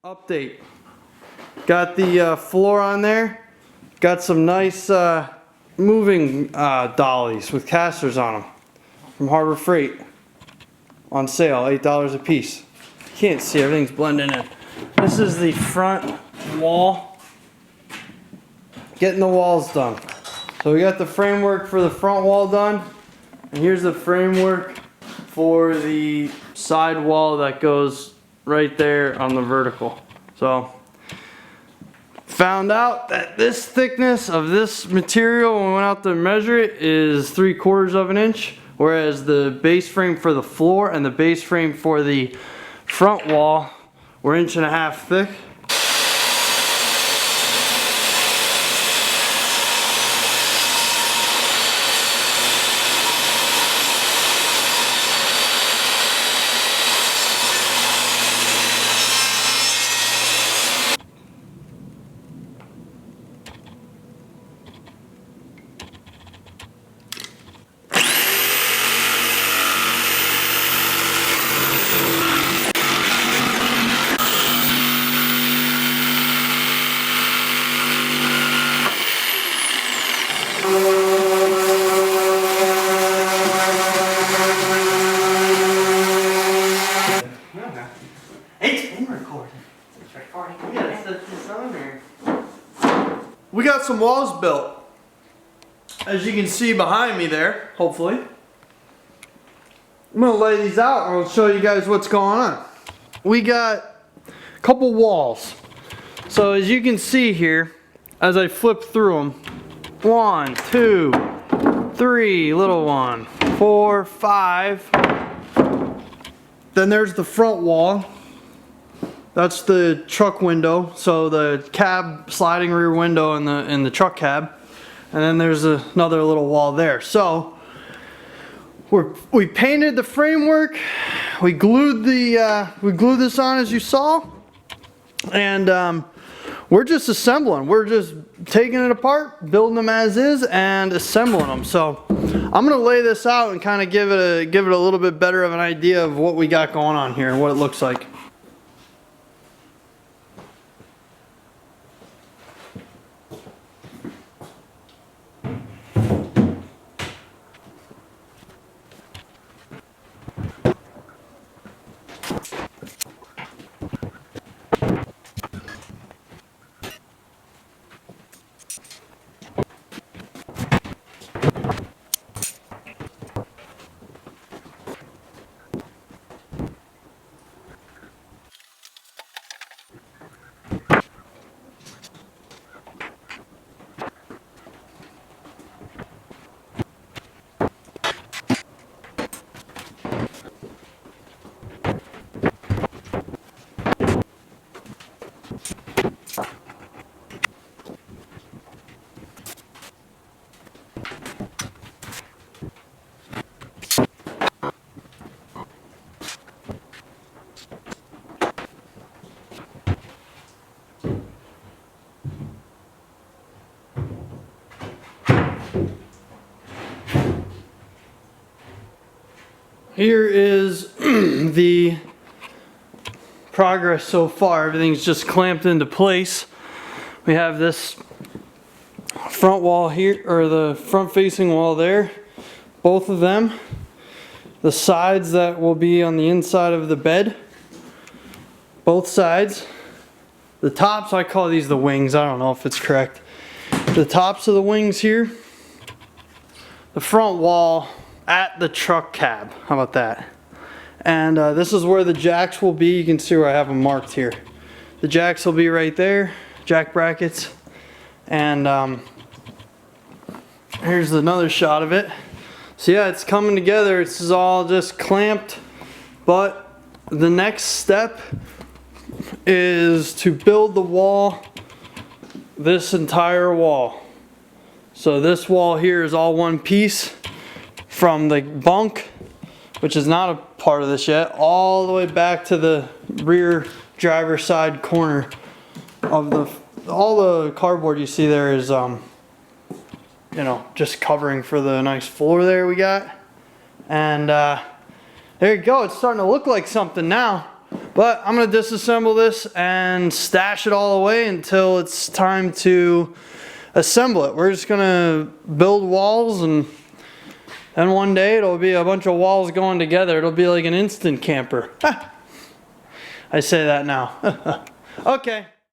Update. Got the floor on there. Got some nice moving dollies with casters on them from Harbor Freight. On sale, $8 a piece. Can't see, everything's blending in. This is the front wall. Getting the walls done. So we got the framework for the front wall done. And here's the framework for the side wall that goes right there on the vertical. So found out that this thickness of this material when we went out to measure it is 3/4 of an inch, whereas the base frame for the floor and the base frame for the front wall were 1.5 inches thick. We got some walls built, as you can see behind me there, hopefully. I'm gonna lay these out and I'll show you guys what's going on. We got a couple walls. So as you can see here, as I flip through them, 1, 2, 3, little one, 4, 5. Then there's the front wall. That's the truck window, so the cab sliding rear window in the truck cab, and then there's another little wall there. So we painted the framework, we glued this on as you saw, and we're just assembling. We're just taking it apart, building them as is, and assembling them. So I'm gonna lay this out and kind of give it a little bit better of an idea of what we got going on here and what it looks like. Here is the progress so far. Everything's just clamped into place. We have this front wall here, or the front facing wall there, both of them. The sides that will be on the inside of the bed, both sides. The tops, I call these the wings, I don't know if it's correct. The tops of the wings here. The front wall at the truck cab, how about that? And this is where the jacks will be. You can see where I have them marked here. The jacks will be right there, jack brackets. And here's another shot of it. So yeah, it's coming together. This is all just clamped, but the next step is to build the wall, this entire wall. So this wall here is all one piece, from the bunk, which is not a part of this yet, all the way back to the rear driver's side corner of all the cardboard you see there is you know, just covering for the nice floor there we got. And there you go, it's starting to look like something now. But I'm gonna disassemble this and stash it all away until it's time to assemble it. We're just gonna build walls, and then one day it'll be a bunch of walls going together. It'll be like an instant camper. I say that now. Okay.